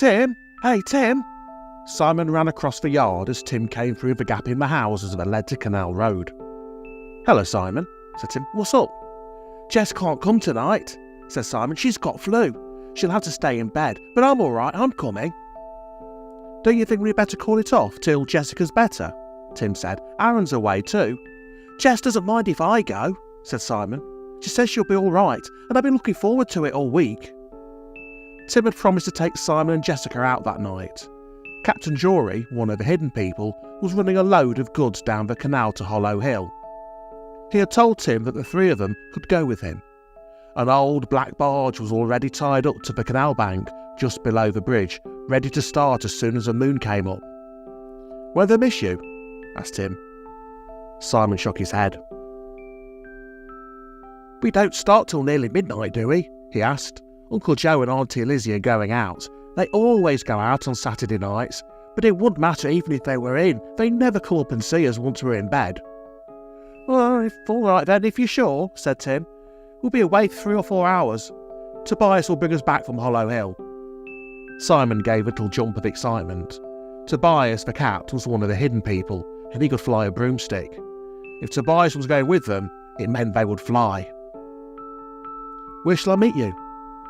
Tim! Hey, Tim! Simon ran across the yard as Tim came through the gap in the houses that led to Canal Road. Hello, Simon, said Tim. What's up? Jess can't come tonight, said Simon. She's got flu. She'll have to stay in bed, but I'm all right, I'm coming. Don't you think we'd better call it off till Jessica's better? Tim said. Aaron's away too. Jess doesn't mind if I go, said Simon. She says she'll be all right, and I've been looking forward to it all week. Tim had promised to take Simon and Jessica out that night. Captain Jory, one of the hidden people, was running a load of goods down the canal to Hollow Hill. He had told Tim that the three of them could go with him. An old black barge was already tied up to the canal bank just below the bridge, ready to start as soon as the moon came up. Won't they miss you? Asked Tim. Simon shook his head. We don't start till nearly midnight, do we? He asked. Uncle Joe and Auntie Lizzie are going out. They always go out on Saturday nights, but it wouldn't matter even if they were in. They never come up and see us once we're in bed. Well, all right then, if you're sure, said Tim. We'll be away 3 or 4 hours. Tobias will bring us back from Hollow Hill. Simon gave a little jump of excitement. Tobias, the cat, was one of the hidden people, and he could fly a broomstick. If Tobias was going with them, it meant they would fly. Where shall I meet you?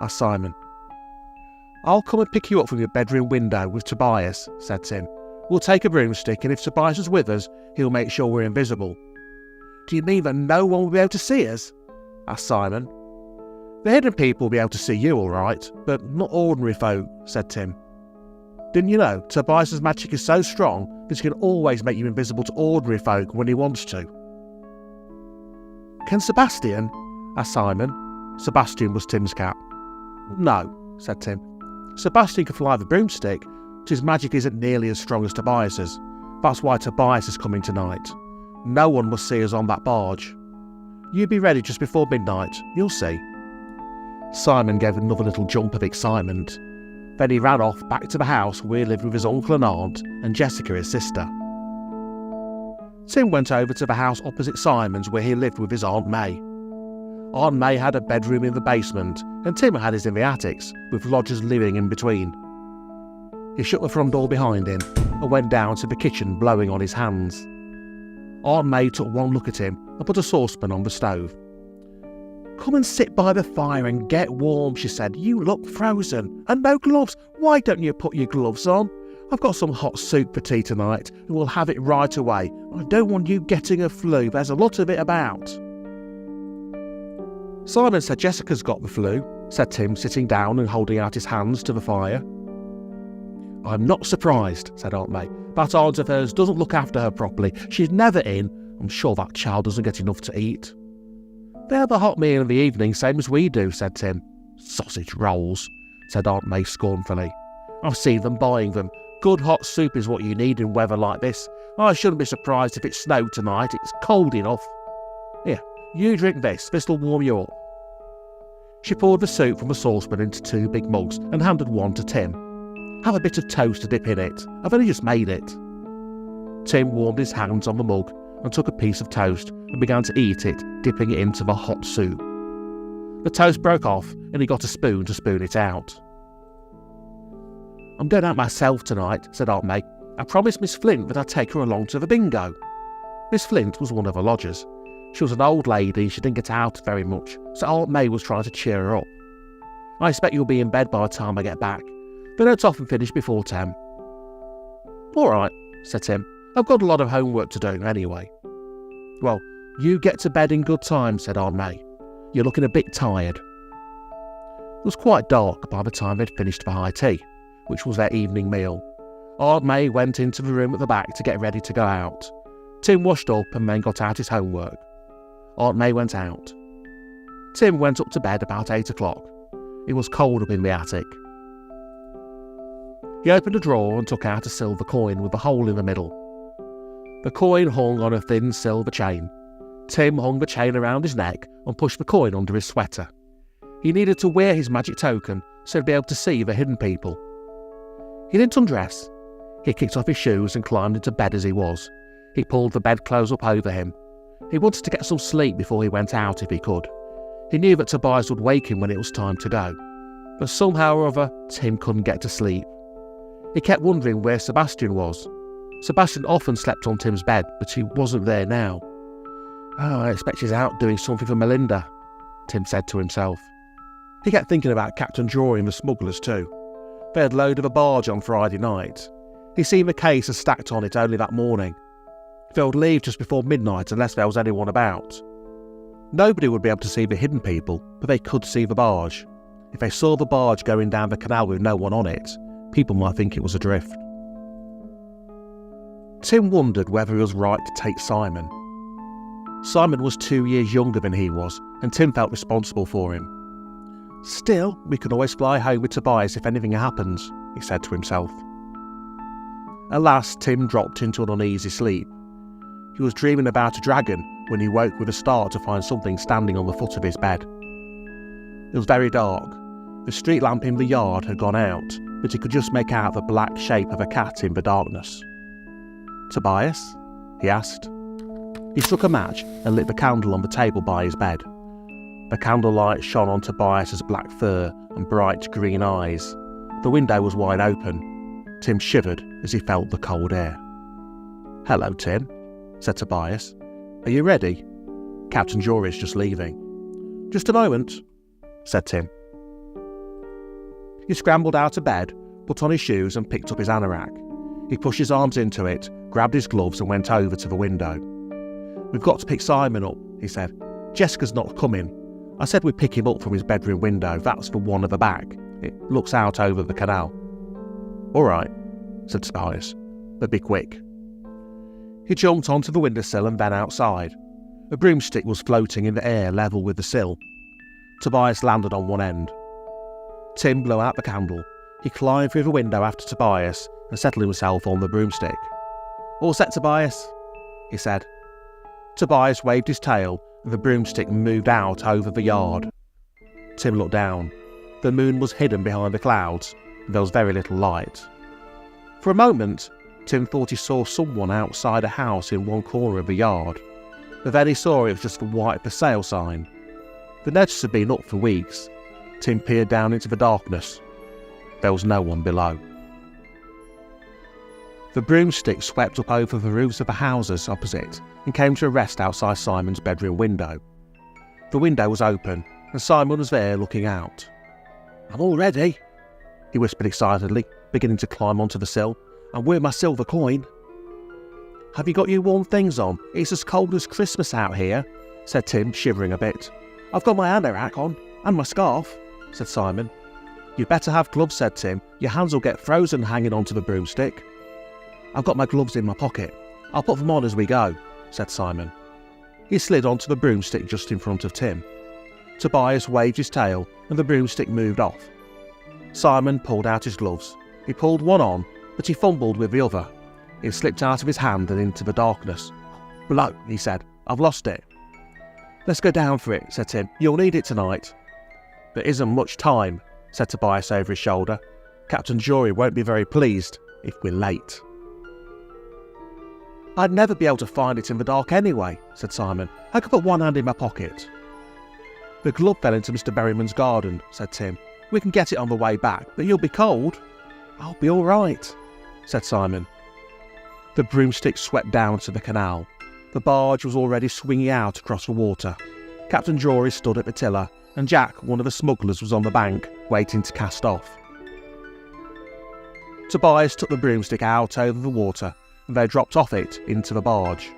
Asked Simon. I'll come and pick you up from your bedroom window with Tobias, said Tim. We'll take a broomstick, and if Tobias is with us, he'll make sure we're invisible. Do you mean that no one will be able to see us? Asked Simon. The hidden people will be able to see you all right, but not ordinary folk, said Tim. Didn't you know Tobias's magic is so strong that he can always make you invisible to ordinary folk when he wants to? Can Sebastian? Asked Simon. Sebastian was Tim's cat. No, said Tim. Sebastian can fly the broomstick, but his magic isn't nearly as strong as Tobias's. That's why Tobias is coming tonight. No one must see us on that barge. You be ready just before midnight, you'll see. Simon gave another little jump of excitement. Then he ran off back to the house where he lived with his uncle and aunt and Jessica, his sister. Tim went over to the house opposite Simon's where he lived with his Aunt May. Aunt May had a bedroom in the basement and Tim had his in the attics, with lodgers living in between. He shut the front door behind him and went down to the kitchen blowing on his hands. Aunt May took one look at him and put a saucepan on the stove. Come and sit by the fire and get warm, she said. You look frozen. And no gloves. Why don't you put your gloves on? I've got some hot soup for tea tonight and we'll have it right away. I don't want you getting a flu. There's a lot of it about. Simon said Jessica's got the flu, said Tim, sitting down and holding out his hands to the fire. I'm not surprised, said Aunt May. That aunt of hers doesn't look after her properly. She's never in. I'm sure that child doesn't get enough to eat. They have a hot meal in the evening, same as we do, said Tim. Sausage rolls, said Aunt May scornfully. I've seen them buying them. Good hot soup is what you need in weather like this. I shouldn't be surprised if it snowed tonight. It's cold enough. Here, you drink this. This'll warm you up. She poured the soup from a saucepan into 2 big mugs and handed one to Tim. Have a bit of toast to dip in it. I've only just made it. Tim warmed his hands on the mug and took a piece of toast and began to eat it, dipping it into the hot soup. The toast broke off and he got a spoon to spoon it out. I'm going out myself tonight, said Aunt May. I promised Miss Flint that I'd take her along to the bingo. Miss Flint was one of the lodgers. She was an old lady, she didn't get out very much, so Aunt May was trying to cheer her up. I expect you'll be in bed by the time I get back. They don't often finish before 10. All right, said Tim. I've got a lot of homework to do anyway. Well, you get to bed in good time, said Aunt May. You're looking a bit tired. It was quite dark by the time they'd finished the high tea, which was their evening meal. Aunt May went into the room at the back to get ready to go out. Tim washed up and then got out his homework. Aunt May went out. Tim went up to bed about 8 o'clock. It was cold up in the attic. He opened a drawer and took out a silver coin with a hole in the middle. The coin hung on a thin silver chain. Tim hung the chain around his neck and pushed the coin under his sweater. He needed to wear his magic token so he'd be able to see the hidden people. He didn't undress. He kicked off his shoes and climbed into bed as he was. He pulled the bedclothes up over him. He wanted to get some sleep before he went out if he could. He knew that Tobias would wake him when it was time to go. But somehow or other, Tim couldn't get to sleep. He kept wondering where Sebastian was. Sebastian often slept on Tim's bed, but he wasn't there now. "Oh, I expect she's out doing something for Melinda," Tim said to himself. He kept thinking about Captain Jory and the smugglers too. They had loaded a barge on Friday night. He'd seen the case and stacked on it only that morning. They would leave just before midnight unless there was anyone about. Nobody would be able to see the hidden people, but they could see the barge. If they saw the barge going down the canal with no one on it, people might think it was adrift. Tim wondered whether he was right to take Simon. Simon was 2 years younger than he was, and Tim felt responsible for him. "Still, we can always fly home with Tobias if anything happens," he said to himself. At last, Tim dropped into an uneasy sleep. He was dreaming about a dragon when he woke with a start to find something standing on the foot of his bed. It was very dark. The street lamp in the yard had gone out, but he could just make out the black shape of a cat in the darkness. "Tobias?" he asked. He struck a match and lit the candle on the table by his bed. The candlelight shone on Tobias's black fur and bright green eyes. The window was wide open. Tim shivered as he felt the cold air. "Hello, Tim," said Tobias. "Are you ready? Captain Jory's just leaving." "Just a moment," said Tim. He scrambled out of bed, put on his shoes and picked up his anorak. He pushed his arms into it, grabbed his gloves and went over to the window. "We've got to pick Simon up," he said. "Jessica's not coming. I said we'd pick him up from his bedroom window. That's the one at the back. It looks out over the canal." "All right," said Tobias, "but be quick." He jumped onto the windowsill and then outside. A broomstick was floating in the air level with the sill. Tobias landed on one end. Tim blew out the candle. He climbed through the window after Tobias and settled himself on the broomstick. "All set, Tobias," he said. Tobias waved his tail and the broomstick moved out over the yard. Tim looked down. The moon was hidden behind the clouds and there was very little light. For a moment, Tim thought he saw someone outside a house in one corner of the yard, but then he saw it was just the white for sale sign. The notice had been up for weeks. Tim peered down into the darkness. There was no one below. The broomstick swept up over the roofs of the houses opposite and came to a rest outside Simon's bedroom window. The window was open and Simon was there looking out. "I'm all ready," he whispered excitedly, beginning to climb onto the sill. "And with my silver coin." "Have you got your warm things on? It's as cold as Christmas out here," said Tim, shivering a bit. "I've got my anorak on, and my scarf," said Simon. "You'd better have gloves," said Tim. "Your hands will get frozen hanging onto the broomstick." "I've got my gloves in my pocket. I'll put them on as we go," said Simon. He slid onto the broomstick just in front of Tim. Tobias waved his tail and the broomstick moved off. Simon pulled out his gloves. He pulled one on, but he fumbled with the other. It slipped out of his hand and into the darkness. "Blow," he said. "I've lost it." "Let's go down for it," said Tim. "You'll need it tonight." "There isn't much time," said Tobias over his shoulder. "Captain Jory won't be very pleased if we're late." "I'd never be able to find it in the dark anyway," said Simon. "I could put one hand in my pocket." "The glove fell into Mr. Berryman's garden," said Tim. "We can get it on the way back, but you'll be cold." "I'll be all right," said Simon. The broomstick swept down to the canal. The barge was already swinging out across the water. Captain Jory stood at the tiller, and Jack, one of the smugglers, was on the bank, waiting to cast off. Tobias took the broomstick out over the water, and they dropped off it into the barge.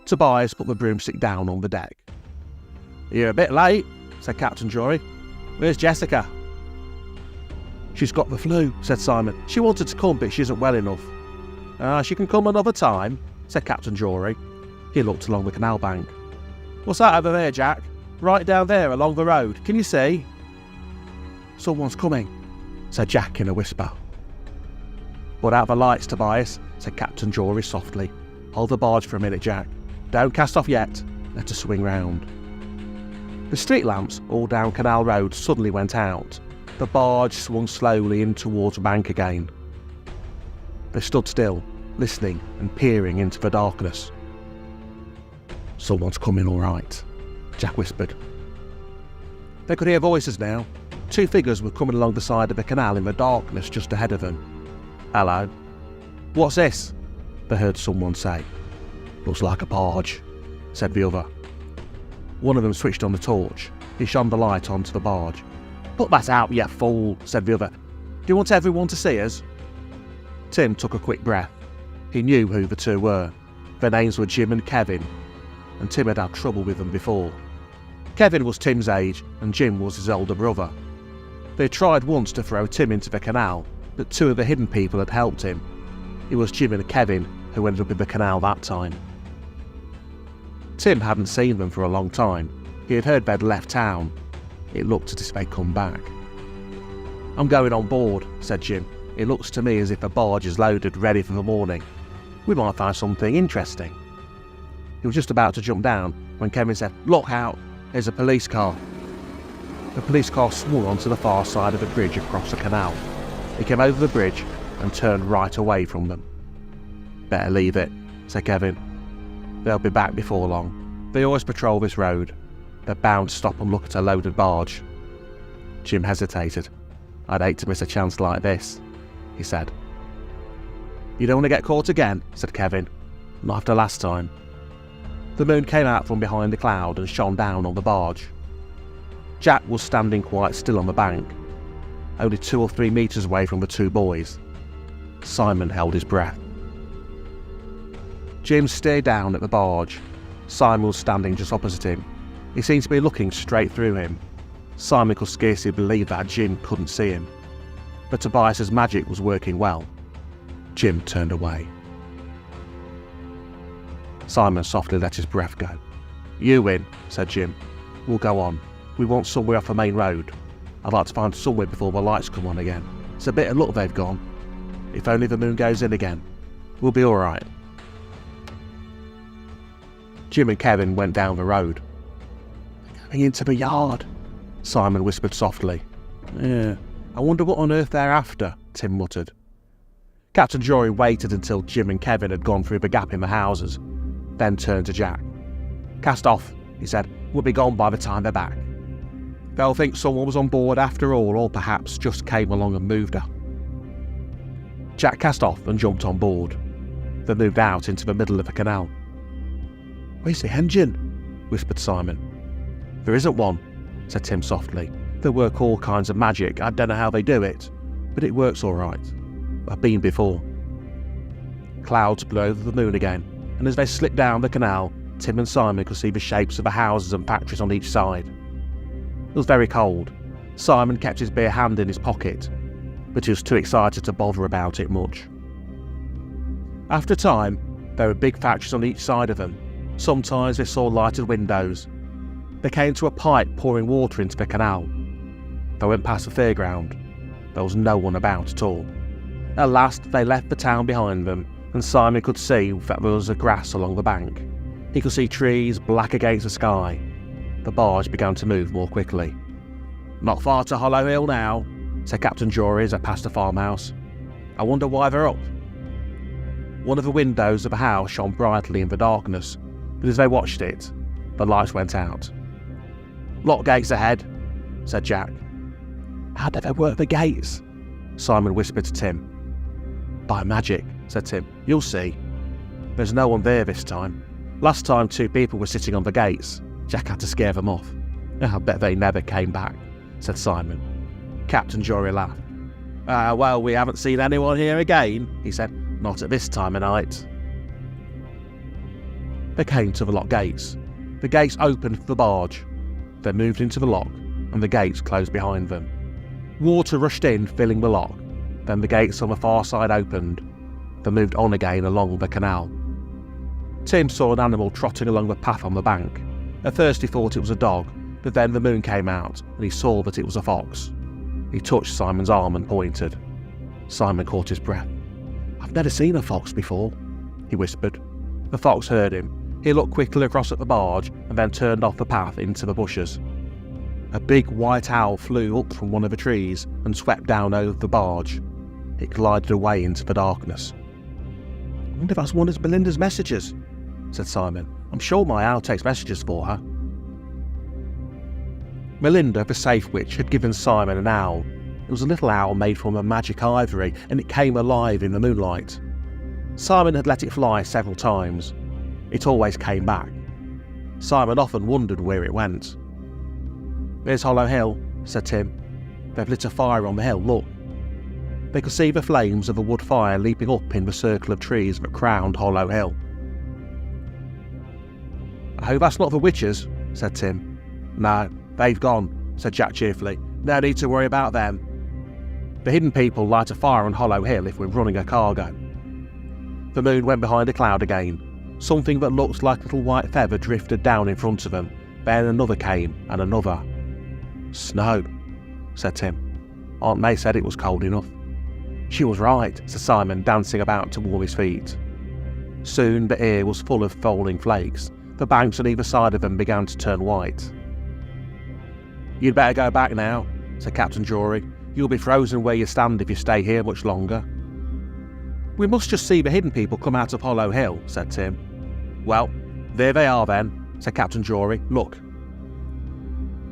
Tobias put the broomstick down on the deck. "You're a bit late," said Captain Jory. "Where's Jessica?" "She's got the flu," said Simon. "She wanted to come, but she isn't well enough." She can come another time," said Captain Jory. He looked along the canal bank. "What's that over there, Jack? Right down there along the road. Can you see?" "Someone's coming," said Jack in a whisper. "Put out the lights, Tobias," said Captain Jory softly. "Hold the barge for a minute, Jack. Don't cast off yet. Let us swing round." The street lamps all down Canal Road suddenly went out. The barge swung slowly in towards the bank again. They stood still, listening and peering into the darkness. "Someone's coming all right," Jack whispered. They could hear voices now. Two figures were coming along the side of the canal in the darkness just ahead of them. "Hello." "What's this?" they heard someone say. "Looks like a barge," said the other. One of them switched on the torch. He shone the light onto the barge. "Put that out, you fool," said the other. "Do you want everyone to see us?" Tim took a quick breath. He knew who the two were. Their names were Jim and Kevin, and Tim had had trouble with them before. Kevin was Tim's age, and Jim was his older brother. They had tried once to throw Tim into the canal, but two of the hidden people had helped him. It was Jim and Kevin who ended up in the canal that time. Tim hadn't seen them for a long time. He had heard they'd left town. It looked as if they'd come back. "I'm going on board," said Jim. "It looks to me as if the barge is loaded, ready for the morning. We might find something interesting." He was just about to jump down when Kevin said, "Look out, there's a police car." The police car swung onto the far side of the bridge across the canal. It came over the bridge and turned right away from them. "Better leave it," said Kevin. "They'll be back before long. They always patrol this road. They're bound to stop and look at a loaded barge." Jim hesitated. "I'd hate to miss a chance like this," he said. "You don't want to get caught again," said Kevin. "Not after last time." The moon came out from behind the cloud and shone down on the barge. Jack was standing quite still on the bank, only 2 or 3 meters away from the two boys. Simon held his breath. Jim stared down at the barge. Simon was standing just opposite him. He seemed to be looking straight through him. Simon could scarcely believe that Jim couldn't see him. But Tobias's magic was working well. Jim turned away. Simon softly let his breath go. "You win," said Jim. "We'll go on. We want somewhere off the main road. I'd like to find somewhere before the lights come on again. It's a bit of luck they've gone. If only the moon goes in again. We'll be alright." Jim and Kevin went down the road. "Going into the yard," Simon whispered softly. "Yeah, I wonder what on earth they're after," Tim muttered. Captain Jory waited until Jim and Kevin had gone through the gap in the houses, then turned to Jack. "Cast off," he said. "We'll be gone by the time they're back. They'll think someone was on board after all, or perhaps just came along and moved her." Jack cast off and jumped on board. They moved out into the middle of the canal. "Where's the engine?" whispered Simon. "There isn't one," said Tim softly. "They work all kinds of magic. I don't know how they do it, but it works all right. I've been before." Clouds blew over the moon again, and as they slipped down the canal, Tim and Simon could see the shapes of the houses and factories on each side. It was very cold. Simon kept his bare hand in his pocket, but he was too excited to bother about it much. After a time, there were big factories on each side of them. Sometimes they saw lighted windows. They came to a pipe pouring water into the canal. They went past the fairground. There was no one about at all. At last they left the town behind them, and Simon could see that there was grass along the bank. He could see trees black against the sky. The barge began to move more quickly. "Not far to Hollow Hill now," said Captain Jory as they passed the farmhouse. "I wonder why they're up." One of the windows of the house shone brightly in the darkness, but as they watched it, the lights went out. "Lock gates ahead," said Jack. "How do they work the gates?" Simon whispered to Tim. "By magic," said Tim. "You'll see. There's no one there this time. Last time 2 people were sitting on the gates. Jack had to scare them off. I bet they never came back," said Simon. Captain Jory laughed. Well, we haven't seen anyone here again," he said. "Not at this time of night." They came to the lock gates. The gates opened for the barge. They moved into the lock, and the gates closed behind them. Water rushed in, filling the lock. Then the gates on the far side opened. They moved on again along the canal. Tim saw an animal trotting along the path on the bank. At first he thought it was a dog, but then the moon came out and he saw that it was a fox. He touched Simon's arm and pointed. Simon caught his breath. "I've never seen a fox before," he whispered. The fox heard him. He looked quickly across at the barge and then turned off the path into the bushes. A big white owl flew up from one of the trees and swept down over the barge. It glided away into the darkness. "I wonder if that's one of Belinda's messages," said Simon. "I'm sure my owl takes messages for her." Melinda, the safe witch, had given Simon an owl. It was a little owl made from a magic ivory, and it came alive in the moonlight. Simon had let it fly several times. It always came back. Simon often wondered where it went. "There's Hollow Hill," said Tim. "They've lit a fire on the hill, look." They could see the flames of a wood fire leaping up in the circle of trees that crowned Hollow Hill. "I hope that's not the witches," said Tim. "No, they've gone," said Jack cheerfully. "No need to worry about them. The hidden people light a fire on Hollow Hill if we're running a cargo." The moon went behind a cloud again. Something that looked like a little white feather drifted down in front of them. Then another came, and another. "Snow," said Tim. "Aunt May said it was cold enough." "She was right," said Simon, dancing about to warm his feet. Soon the air was full of falling flakes. The banks on either side of them began to turn white. "You'd better go back now," said Captain Drury. "You'll be frozen where you stand if you stay here much longer." "We must just see the hidden people come out of Hollow Hill," said Tim. "Well, there they are then," said Captain Drury. "Look."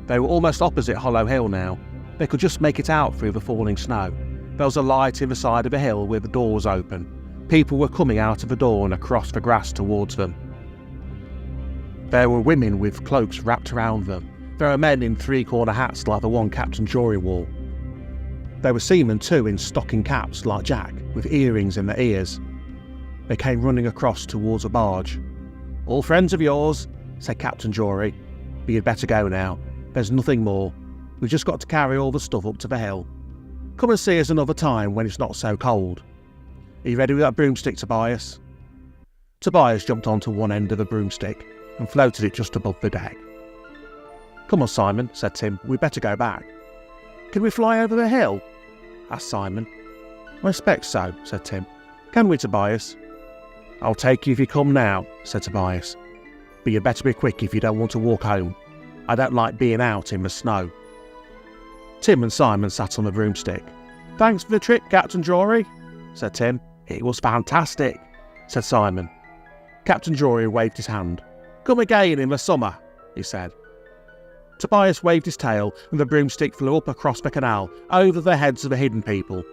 They were almost opposite Hollow Hill now. They could just make it out through the falling snow. There was a light in the side of the hill where the door was open. People were coming out of the door and across the grass towards them. There were women with cloaks wrapped around them. There were men in three-corner hats like the one Captain Drury wore. There were seamen too in stocking caps like Jack, with earrings in their ears. They came running across towards a barge. "All friends of yours," said Captain Drury. "But you'd better go now. There's nothing more. We've just got to carry all the stuff up to the hill. Come and see us another time when it's not so cold. Are you ready with that broomstick, Tobias?" Tobias jumped onto one end of the broomstick and floated it just above the deck. "Come on, Simon," said Tim. "We'd better go back." "Can we fly over the hill?" asked Simon. "I expect so," said Tim. "Can we, Tobias?" "I'll take you if you come now," said Tobias. "But you'd better be quick if you don't want to walk home. I don't like being out in the snow." Tim and Simon sat on the broomstick. "Thanks for the trip, Captain Drury," said Tim. "It was fantastic," said Simon. Captain Drury waved his hand. "Come again in the summer," he said. Tobias waved his tail and the broomstick flew up across the canal, over the heads of the hidden people.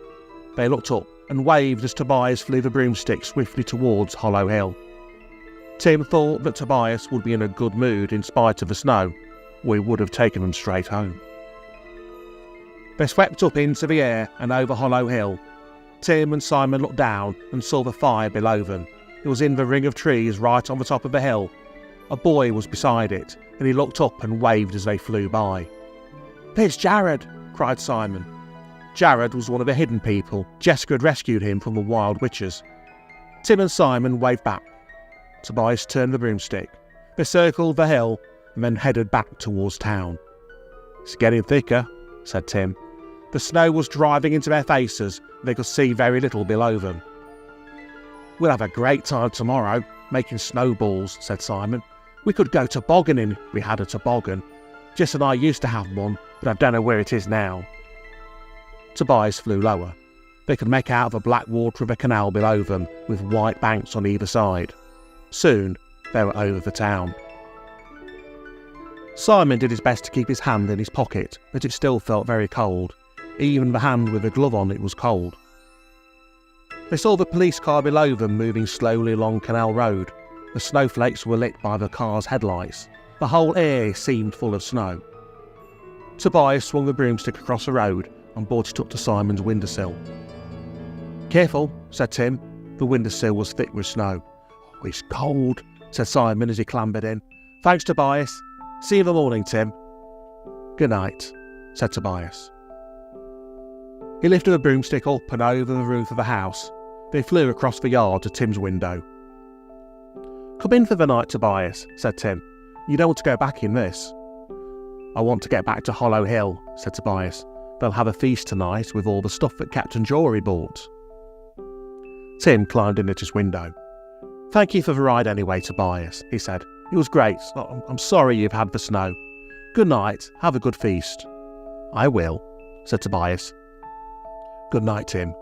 They looked up and waved as Tobias flew the broomstick swiftly towards Hollow Hill. Tim thought that Tobias would be in a good mood in spite of the snow, or he would have taken them straight home. They swept up into the air and over Hollow Hill. Tim and Simon looked down and saw the fire below them. It was in the ring of trees right on the top of the hill. A boy was beside it, and he looked up and waved as they flew by. "There's Jared!" cried Simon. Jared was one of the hidden people. Jessica had rescued him from the wild witches. Tim and Simon waved back. Tobias turned the broomstick. They circled the hill and then headed back towards town. "It's getting thicker," said Tim. The snow was driving into their faces, and they could see very little below them. "We'll have a great time tomorrow, making snowballs," said Simon. "We could go tobogganing if we had a toboggan. Jess and I used to have one, but I don't know where it is now." Tobias flew lower. They could make out the black water of a canal below them, with white banks on either side. Soon, they were over the town. Simon did his best to keep his hand in his pocket, but it still felt very cold. Even the hand with a glove on it was cold. They saw the police car below them moving slowly along Canal Road. The snowflakes were lit by the car's headlights. The whole air seemed full of snow. Tobias swung the broomstick across the road and brought it up to Simon's windowsill. "Careful," said Tim. The windowsill was thick with snow. "Oh, it's cold," said Simon as he clambered in. "Thanks, Tobias. See you in the morning, Tim." "Good night," said Tobias. He lifted the broomstick up and over the roof of the house. They flew across the yard to Tim's window. "Come in for the night, Tobias," said Tim. "You don't want to go back in this." "I want to get back to Hollow Hill," said Tobias. "They'll have a feast tonight with all the stuff that Captain Drury bought." Tim climbed in at his window. "Thank you for the ride anyway, Tobias," he said. "It was great. I'm sorry you've had the snow. Good night. Have a good feast." "I will," said Tobias. "Good night, Tim."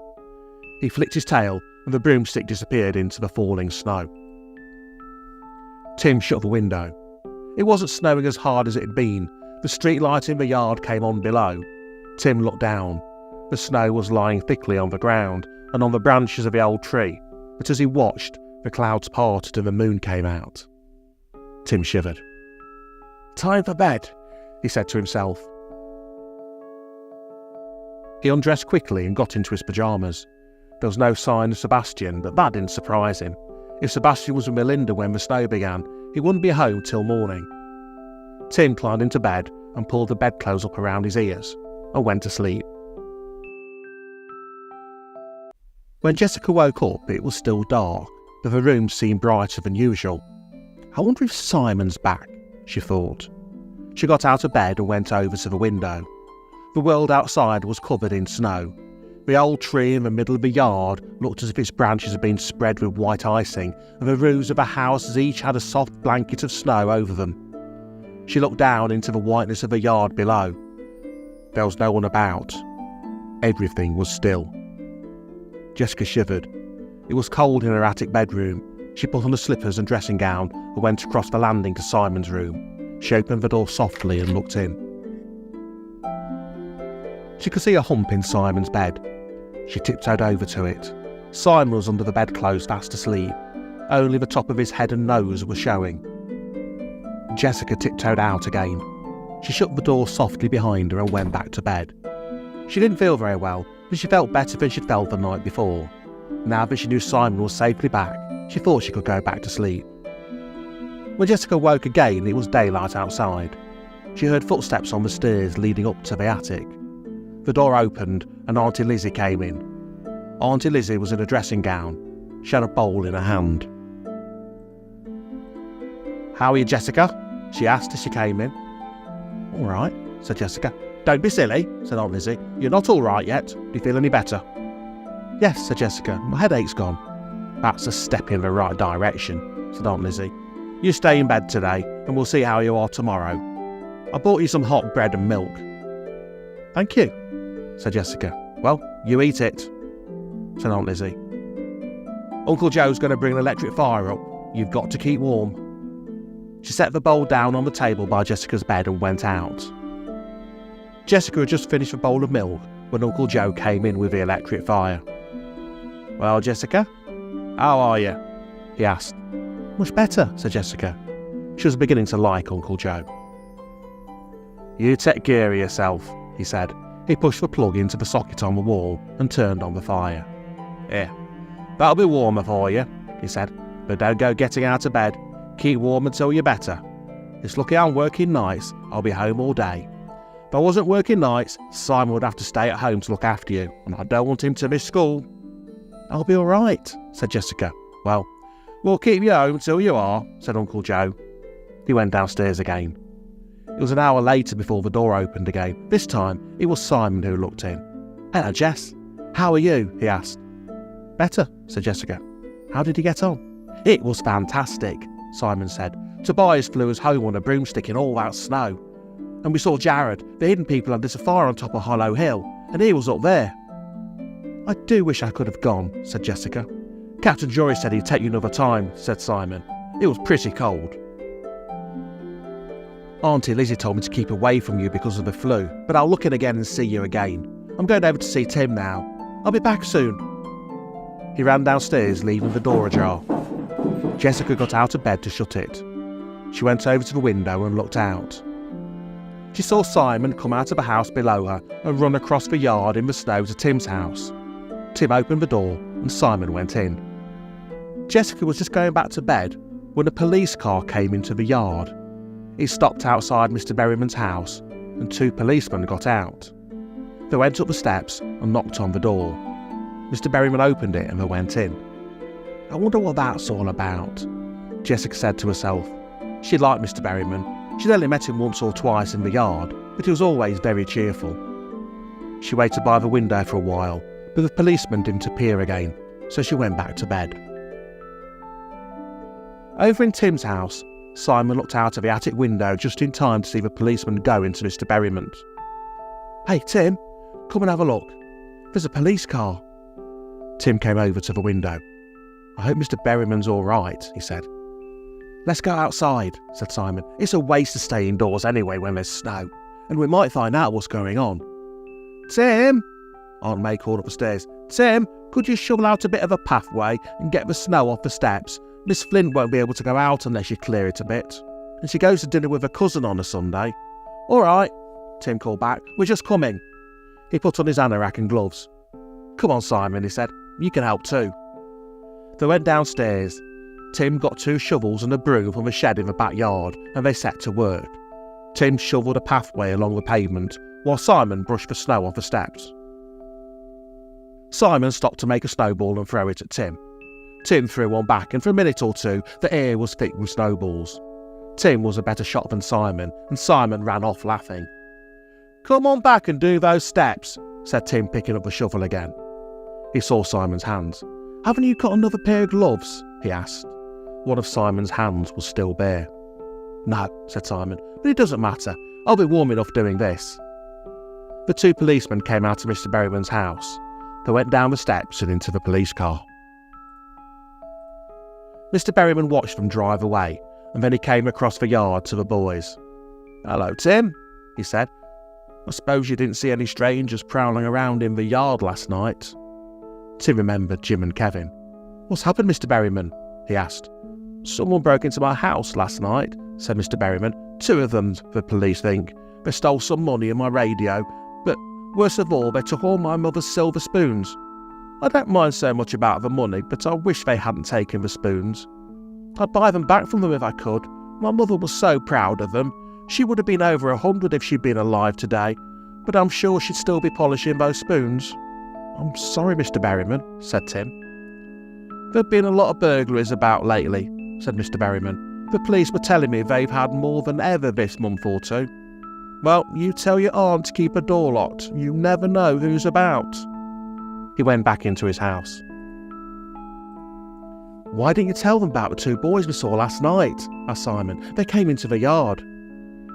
He flicked his tail and the broomstick disappeared into the falling snow. Tim shut the window. It wasn't snowing as hard as it had been. The streetlight in the yard came on below. Tim looked down. The snow was lying thickly on the ground and on the branches of the old tree, but as he watched, the clouds parted and the moon came out. Tim shivered. "Time for bed," he said to himself. He undressed quickly and got into his pyjamas. There was no sign of Sebastian, but that didn't surprise him. If Sebastian was with Melinda when the snow began, he wouldn't be home till morning. Tim climbed into bed and pulled the bedclothes up around his ears and went to sleep. When Jessica woke up, it was still dark, but the room seemed brighter than usual. "I wonder if Simon's back," she thought. She got out of bed and went over to the window. The world outside was covered in snow. The old tree in the middle of the yard looked as if its branches had been spread with white icing, and the roofs of the houses each had a soft blanket of snow over them. She looked down into the whiteness of the yard below. There was no one about. Everything was still. Jessica shivered. It was cold in her attic bedroom. She put on the slippers and dressing gown and went across the landing to Simon's room. She opened the door softly and looked in. She could see a hump in Simon's bed. She tiptoed over to it. Simon was under the bedclothes fast asleep. Only the top of his head and nose were showing. Jessica tiptoed out again. She shut the door softly behind her and went back to bed. She didn't feel very well, but she felt better than she'd felt the night before. Now that she knew Simon was safely back, she thought she could go back to sleep. When Jessica woke again, it was daylight outside. She heard footsteps on the stairs leading up to the attic. The door opened and Auntie Lizzie came in. Auntie Lizzie was in a dressing gown. She had a bowl in her hand. "How are you, Jessica?" she asked as she came in. "All right," said Jessica. "Don't be silly," said Aunt Lizzie. "You're not all right yet. Do you feel any better?" "Yes," said Jessica. "My headache's gone." "That's a step in the right direction," said Aunt Lizzie. "You stay in bed today and we'll see how you are tomorrow. I bought you some hot bread and milk." "Thank you," said Jessica. "Well, you eat it," said Aunt Lizzie. "Uncle Joe's going to bring an electric fire up. You've got to keep warm." She set the bowl down on the table by Jessica's bed and went out. Jessica had just finished a bowl of milk when Uncle Joe came in with the electric fire. "Well, Jessica, how are you?" he asked. "Much better," said Jessica. She was beginning to like Uncle Joe. "You take care of yourself," he said. He pushed the plug into the socket on the wall and turned on the fire. "Here, that'll be warmer for you," he said. "But don't go getting out of bed. Keep warm until you're better. It's lucky I'm working nights. I'll be home all day. If I wasn't working nights, Simon would have to stay at home to look after you, and I don't want him to miss school." "I'll be all right," said Jessica. "Well, we'll keep you home till you are," said Uncle Joe. He went downstairs again. It was an hour later before the door opened again. This time, it was Simon who looked in. "Hello, Jess. How are you?" he asked. "Better," said Jessica. "How did you get on?" "It was fantastic," Simon said. "Tobias flew us home on a broomstick in all that snow. And we saw Jared. The hidden people had lit a fire on top of Hollow Hill, and he was up there." "I do wish I could have gone," said Jessica. "Captain Jory said he'd take you another time," said Simon. "It was pretty cold." "Auntie Lizzie told me to keep away from you because of the flu, but I'll look in again and see you again. I'm going over to see Tim now. I'll be back soon." He ran downstairs, leaving the door ajar. Jessica got out of bed to shut it. She went over to the window and looked out. She saw Simon come out of the house below her and run across the yard in the snow to Tim's house. Tim opened the door and Simon went in. Jessica was just going back to bed when a police car came into the yard. It stopped outside Mr. Berryman's house and two policemen got out. They went up the steps and knocked on the door. Mr. Berryman opened it and they went in. "I wonder what that's all about," Jessica said to herself. She liked Mr. Berryman. She'd only met him once or twice in the yard, but he was always very cheerful. She waited by the window for a while, but the policeman didn't appear again, so she went back to bed. Over in Tim's house, Simon looked out of the attic window just in time to see the policeman go into Mr. Berryman's. "Hey, Tim, come and have a look. There's a police car." Tim came over to the window. "I hope Mr. Berryman's all right," he said. "Let's go outside," said Simon. "It's a waste to stay indoors anyway when there's snow, and we might find out what's going on." "Tim!" Aunt May called up the stairs. "Tim, could you shovel out a bit of a pathway and get the snow off the steps? Miss Flint won't be able to go out unless you clear it a bit. And she goes to dinner with her cousin on a Sunday." "All right," Tim called back. "We're just coming." He put on his anorak and gloves. "Come on, Simon," he said. "You can help too." They went downstairs. Tim got 2 shovels and a broom from a shed in the backyard, and they set to work. Tim shovelled a pathway along the pavement, while Simon brushed the snow off the steps. Simon stopped to make a snowball and throw it at Tim. Tim threw one back, and for a minute or two the air was thick with snowballs. Tim was a better shot than Simon, and Simon ran off laughing. "Come on back and do those steps," said Tim, picking up the shovel again. He saw Simon's hands. "Haven't you got another pair of gloves?" he asked. One of Simon's hands was still bare. "No," said Simon, "but it doesn't matter. I'll be warm enough doing this." The 2 policemen came out of Mr. Berryman's house. They went down the steps and into the police car. Mr. Berryman watched them drive away, and then he came across the yard to the boys. "Hello, Tim," he said. "I suppose you didn't see any strangers prowling around in the yard last night?" Tim remembered Jim and Kevin. "What's happened, Mr. Berryman?" he asked. "Someone broke into my house last night," said Mr. Berryman. "2 of them, the police think. They stole some money and my radio, but worst of all, they took all my mother's silver spoons. I don't mind so much about the money, but I wish they hadn't taken the spoons. I'd buy them back from them if I could. My mother was so proud of them. She would have been over 100 if she'd been alive today, but I'm sure she'd still be polishing those spoons." "I'm sorry, Mr. Berryman," said Tim. "There've been a lot of burglaries about lately," said Mr. Berryman. "The police were telling me they've had more than ever this month or 2. Well, you tell your aunt to keep her door locked. You never know who's about." He went back into his house. "Why didn't you tell them about the 2 boys we saw last night?" asked Simon. "They came into the yard."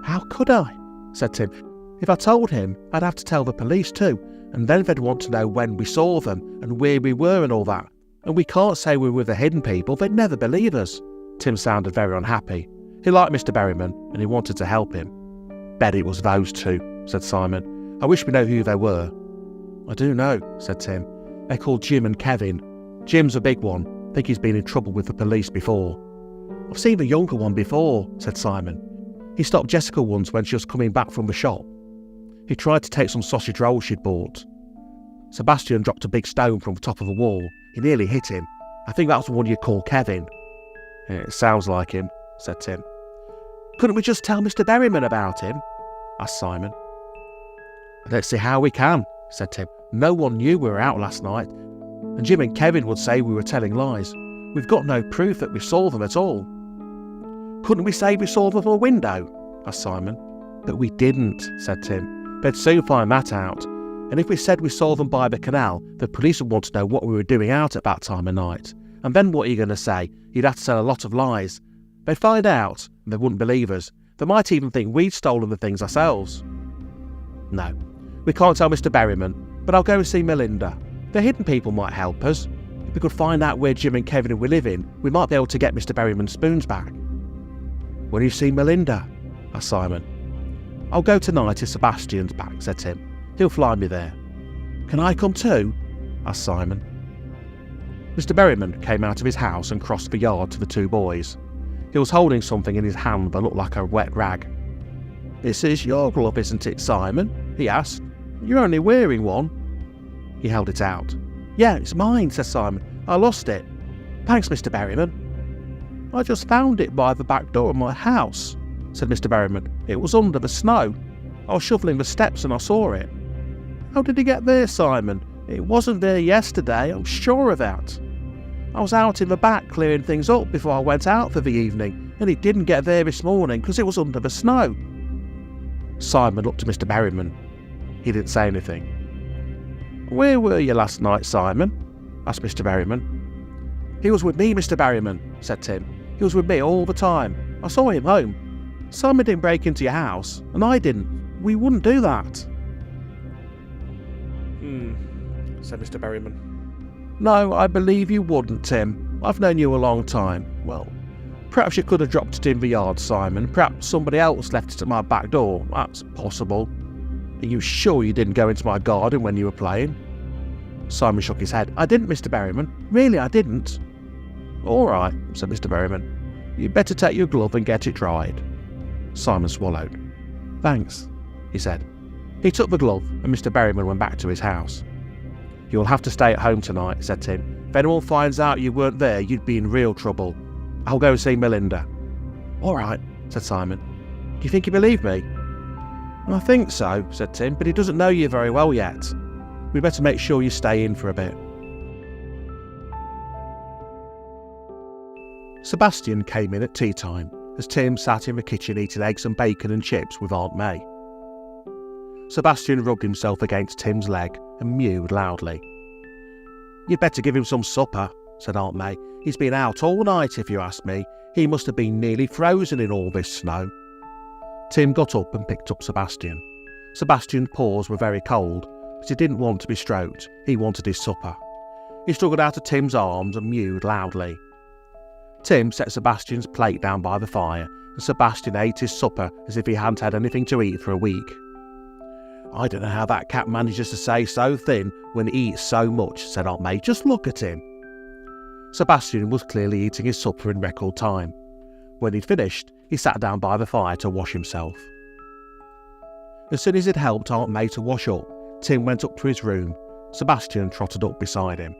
"How could I?" said Tim. "If I told him, I'd have to tell the police too, and then they'd want to know when we saw them and where we were and all that. And we can't say we're with the hidden people, they'd never believe us." Tim sounded very unhappy. He liked Mr. Berryman, and he wanted to help him. "Bet it was those 2, said Simon. "I wish we know who they were." "I do know," said Tim. "They're called Jim and Kevin. Jim's a big one. I think he's been in trouble with the police before." "I've seen the younger one before," said Simon. "He stopped Jessica once when she was coming back from the shop. He tried to take some sausage rolls she'd bought. Sebastian dropped a big stone from the top of the wall. He nearly hit him. I think that's the one you'd call Kevin." "It sounds like him," said Tim. "Couldn't we just tell Mr. Berryman about him?" asked Simon. "I don't see how we can," said Tim. "No one knew we were out last night, and Jim and Kevin would say we were telling lies. We've got no proof that we saw them at all." "Couldn't we say we saw them from a window?" asked Simon. "But we didn't," said Tim. "They'd soon find that out. And if we said we saw them by the canal, the police would want to know what we were doing out at that time of night. And then what are you going to say? You'd have to tell a lot of lies. They'd find out, and they wouldn't believe us. They might even think we'd stolen the things ourselves." "No, we can't tell Mr. Berryman, but I'll go and see Melinda. The hidden people might help us. If we could find out where Jim and Kevin were living, we might be able to get Mr. Berryman's spoons back." "When you see Melinda?" asked Simon. "I'll go tonight if Sebastian's back," said Tim. "He'll fly me there." "Can I come too?" asked Simon. Mr. Berryman came out of his house and crossed the yard to the 2 boys. He was holding something in his hand that looked like a wet rag. "This is your glove, isn't it, Simon?" he asked. "You're only wearing one." He held it out. "Yeah, it's mine," said Simon. "I lost it." "Thanks, Mr. Berryman." "I just found it by the back door of my house," said Mr. Berryman. "It was under the snow. I was shoveling the steps and I saw it." "How did it get there, Simon? It wasn't there yesterday, I'm sure of that. I was out in the back clearing things up before I went out for the evening, and it didn't get there this morning because it was under the snow." Simon looked at Mr. Berryman. He didn't say anything. "Where were you last night, Simon?" asked Mr. Berryman. "He was with me, Mr. Berryman," said Tim. "He was with me all the time. I saw him home. Simon didn't break into your house, and I didn't. We wouldn't do that." Said Mr. Berryman. "No, I believe you wouldn't, Tim. I've known you a long time. Well, perhaps you could have dropped it in the yard, Simon. Perhaps somebody else left it at my back door. That's possible. Are you sure you didn't go into my garden when you were playing?" Simon shook his head. "I didn't, Mr. Berryman. Really, I didn't." "All right," said Mr. Berryman. "You'd better take your glove and get it dried." Simon swallowed. "Thanks," he said. He took the glove and Mr. Berryman went back to his house. "You'll have to stay at home tonight," said Tim. "If anyone finds out you weren't there, you'd be in real trouble. I'll go and see Melinda." "All right," said Simon. "Do you think he'll believe me?" "I think so," said Tim, "but he doesn't know you very well yet. We'd better make sure you stay in for a bit." Sebastian came in at tea time as Tim sat in the kitchen eating eggs and bacon and chips with Aunt May. Sebastian rubbed himself against Tim's leg and mewed loudly. "You'd better give him some supper," said Aunt May. "He's been out all night, if you ask me. He must have been nearly frozen in all this snow." Tim got up and picked up Sebastian. Sebastian's paws were very cold, but he didn't want to be stroked. He wanted his supper. He struggled out of Tim's arms and mewed loudly. Tim set Sebastian's plate down by the fire, and Sebastian ate his supper as if he hadn't had anything to eat for a week. "I don't know how that cat manages to stay so thin when he eats so much," said Aunt May. "Just look at him." Sebastian was clearly eating his supper in record time. When he'd finished, he sat down by the fire to wash himself. As soon as he'd helped Aunt May to wash up, Tim went up to his room. Sebastian trotted up beside him.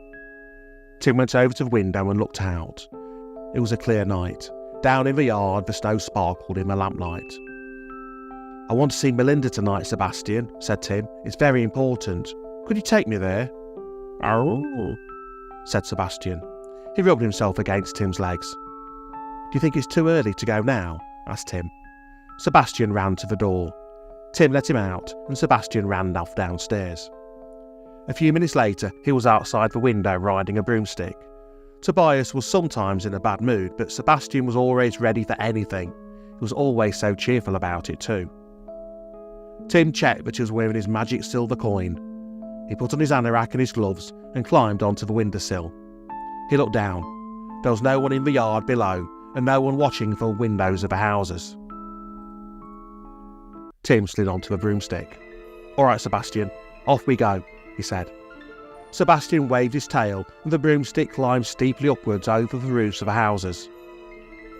Tim went over to the window and looked out. It was a clear night. Down in the yard, the snow sparkled in the lamplight. "I want to see Melinda tonight, Sebastian," said Tim. "It's very important. Could you take me there?" "Oh," said Sebastian. He rubbed himself against Tim's legs. "Do you think it's too early to go now?" asked Tim. Sebastian ran to the door. Tim let him out, and Sebastian ran off downstairs. A few minutes later, he was outside the window riding a broomstick. Tobias was sometimes in a bad mood, but Sebastian was always ready for anything. He was always so cheerful about it too. Tim checked that he was wearing his magic silver coin. He put on his anorak and his gloves and climbed onto the windowsill. He looked down. There was no one in the yard below, and no one watching from the windows of the houses. Tim slid onto the broomstick. "All right, Sebastian, off we go," he said. Sebastian waved his tail, and the broomstick climbed steeply upwards over the roofs of the houses.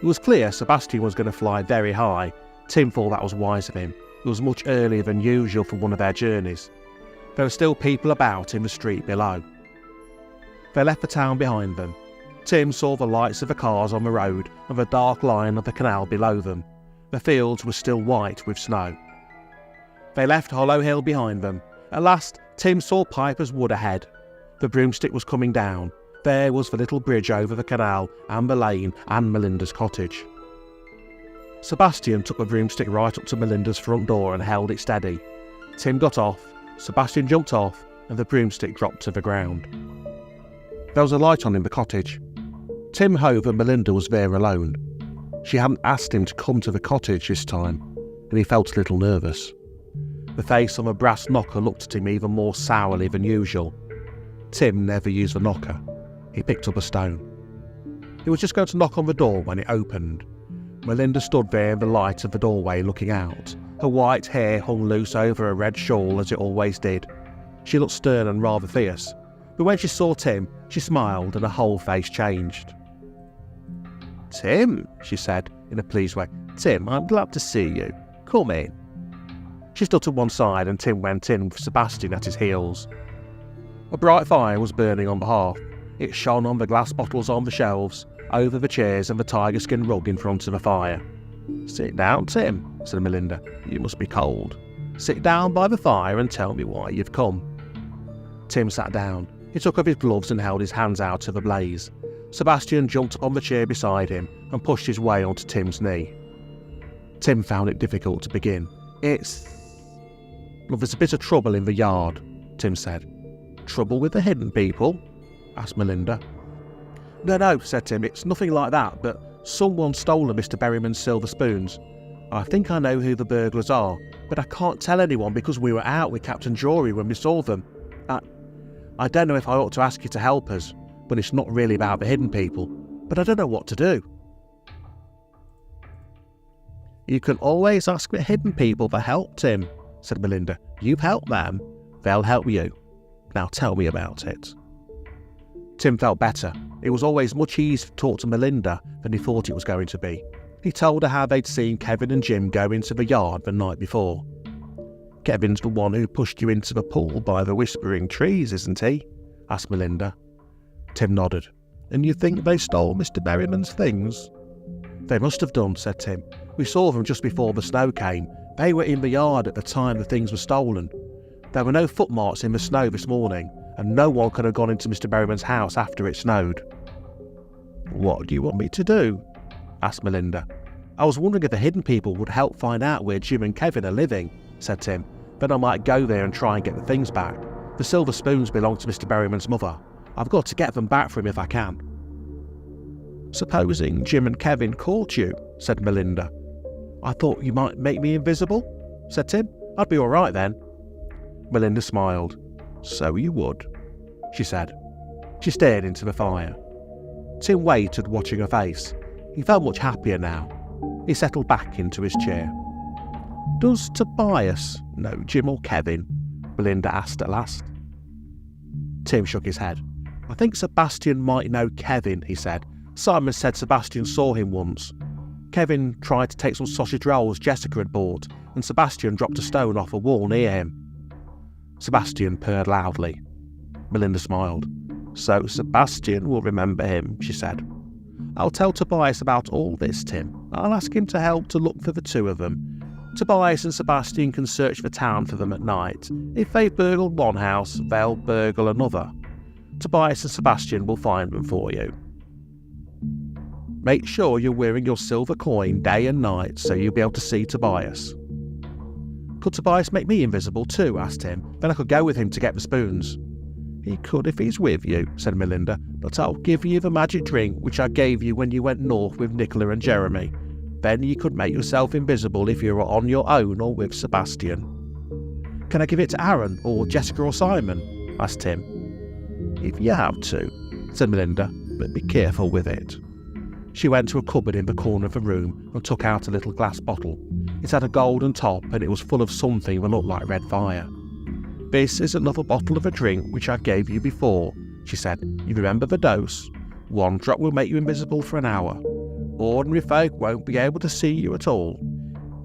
It was clear Sebastian was going to fly very high. Tim thought that was wise of him. It was much earlier than usual for one of their journeys. There were still people about in the street below. They left the town behind them. Tim saw the lights of the cars on the road and the dark line of the canal below them. The fields were still white with snow. They left Hollow Hill behind them. At last, Tim saw Piper's Wood ahead. The broomstick was coming down. There was the little bridge over the canal and the lane and Melinda's cottage. Sebastian took the broomstick right up to Melinda's front door and held it steady. Tim got off, Sebastian jumped off, and the broomstick dropped to the ground. There was a light on in the cottage. Tim hove and Melinda was there alone. She hadn't asked him to come to the cottage this time, and he felt a little nervous. The face on the brass knocker looked at him even more sourly than usual. Tim never used the knocker. He picked up a stone. He was just going to knock on the door when it opened. Melinda stood there in the light of the doorway looking out. Her white hair hung loose over a red shawl as it always did. She looked stern and rather fierce, but when she saw Tim, she smiled and her whole face changed. "Tim," she said in a pleased way. "Tim, I'm glad to see you. Come in." She stood to one side and Tim went in with Sebastian at his heels. A bright fire was burning on the hearth. It shone on the glass bottles on the shelves, over the chairs and the tiger skin rug in front of the fire. "Sit down, Tim," said Melinda. "You must be cold. Sit down by the fire and tell me why you've come." Tim sat down. He took off his gloves and held his hands out to the blaze. Sebastian jumped up on the chair beside him and pushed his way onto Tim's knee. Tim found it difficult to begin. Well, there's a bit of trouble in the yard," Tim said. "Trouble with the hidden people?" asked Melinda. No, said Tim, "it's nothing like that, but someone stole Mr. Berryman's silver spoons. I think I know who the burglars are, but I can't tell anyone because we were out with Captain Jory when we saw them. I don't know if I ought to ask you to help us, but it's not really about the hidden people, but I don't know what to do." "You can always ask the hidden people for help, Tim," said Melinda. "You've helped them, they'll help you. Now tell me about it. Tim felt better. It was always much easier to talk to Melinda than he thought it was going to be. He told her how they'd seen Kevin and Jim go into the yard the night before. "Kevin's the one who pushed you into the pool by the whispering trees, isn't he?" asked Melinda. Tim nodded. "And you think they stole Mr. Berryman's things?" "They must have done," said Tim. "We saw them just before the snow came. They were in the yard at the time the things were stolen. There were no footmarks in the snow this morning, and no one could have gone into Mr. Berryman's house after it snowed." "What do you want me to do?" asked Melinda. "I was wondering if the hidden people would help find out where Jim and Kevin are living," said Tim. "Then I might go there and try and get the things back. The silver spoons belong to Mr. Berryman's mother. I've got to get them back for him if I can." "Supposing Jim and Kevin caught you," said Melinda. "I thought you might make me invisible," said Tim. "I'd be all right then." Melinda smiled. "So you would," she said. She stared into the fire. Tim waited, watching her face. He felt much happier now. He settled back into his chair. "Does Tobias know Jim or Kevin?" Melinda asked at last. Tim shook his head. "I think Sebastian might know Kevin," he said. "Simon said Sebastian saw him once. Kevin tried to take some sausage rolls Jessica had bought, and Sebastian dropped a stone off a wall near him." Sebastian purred loudly. Melinda smiled. "So Sebastian will remember him," she said. "I'll tell Tobias about all this, Tim. I'll ask him to help to look for the two of them. Tobias and Sebastian can search the town for them at night. If they've burgled one house, they'll burgle another. Tobias and Sebastian will find them for you. Make sure you're wearing your silver coin day and night so you'll be able to see Tobias." "Could Tobias make me invisible too?" asked Tim. "Then I could go with him to get the spoons." "He could if he's with you," said Melinda, "but I'll give you the magic drink which I gave you when you went north with Nicola and Jeremy. Then you could make yourself invisible if you were on your own or with Sebastian." "Can I give it to Aaron or Jessica or Simon?" asked Tim. "If you have to," said Melinda, "but be careful with it." She went to a cupboard in the corner of the room and took out a little glass bottle. It had a golden top and it was full of something that looked like red fire. "This is another bottle of a drink which I gave you before," she said. "You remember the dose? 1 drop will make you invisible for an hour. Ordinary folk won't be able to see you at all.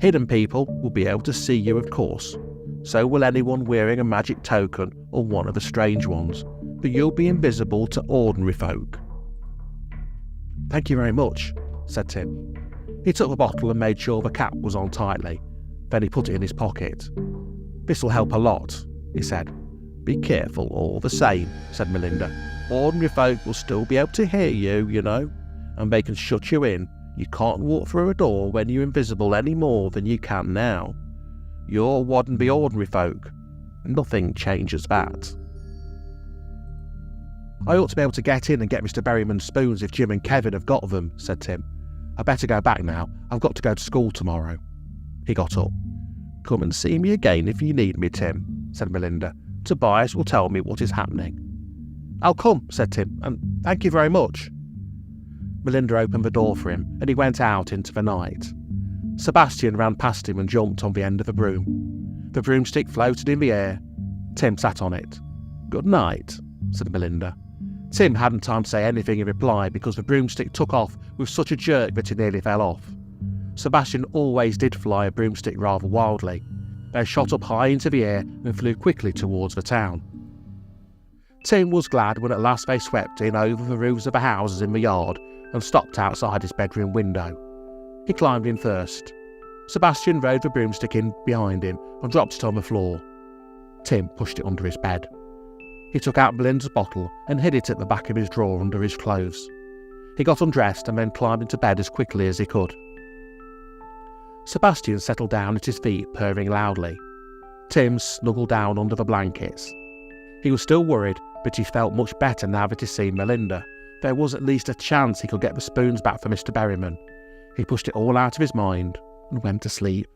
Hidden people will be able to see you, of course. So will anyone wearing a magic token or one of the strange ones, but you'll be invisible to ordinary folk." "Thank you very much," said Tim. He took the bottle and made sure the cap was on tightly. Then he put it in his pocket. "This'll help a lot," he said. "Be careful all the same," said Melinda. "Ordinary folk will still be able to hear you, you know, and they can shut you in. You can't walk through a door when you're invisible any more than you can now. You're wouldn't be ordinary folk. Nothing changes that." "I ought to be able to get in and get Mr. Berryman's spoons if Jim and Kevin have got them," said Tim. "I better go back now. I've got to go to school tomorrow." He got up. "Come and see me again if you need me, Tim," said Melinda. "Tobias will tell me what is happening." "I'll come," said Tim, "and thank you very much." Melinda opened the door for him, and he went out into the night. Sebastian ran past him and jumped on the end of the broom. The broomstick floated in the air. Tim sat on it. "Good night," said Melinda. Tim hadn't time to say anything in reply because the broomstick took off with such a jerk that it nearly fell off. Sebastian always did fly a broomstick rather wildly. They shot up high into the air and flew quickly towards the town. Tim was glad when at last they swept in over the roofs of the houses in the yard and stopped outside his bedroom window. He climbed in first. Sebastian rode the broomstick in behind him and dropped it on the floor. Tim pushed it under his bed. He took out Melinda's bottle and hid it at the back of his drawer under his clothes. He got undressed and then climbed into bed as quickly as he could. Sebastian settled down at his feet, purring loudly. Tim snuggled down under the blankets. He was still worried, but he felt much better now that he'd seen Melinda. There was at least a chance he could get the spoons back for Mr. Berryman. He pushed it all out of his mind and went to sleep.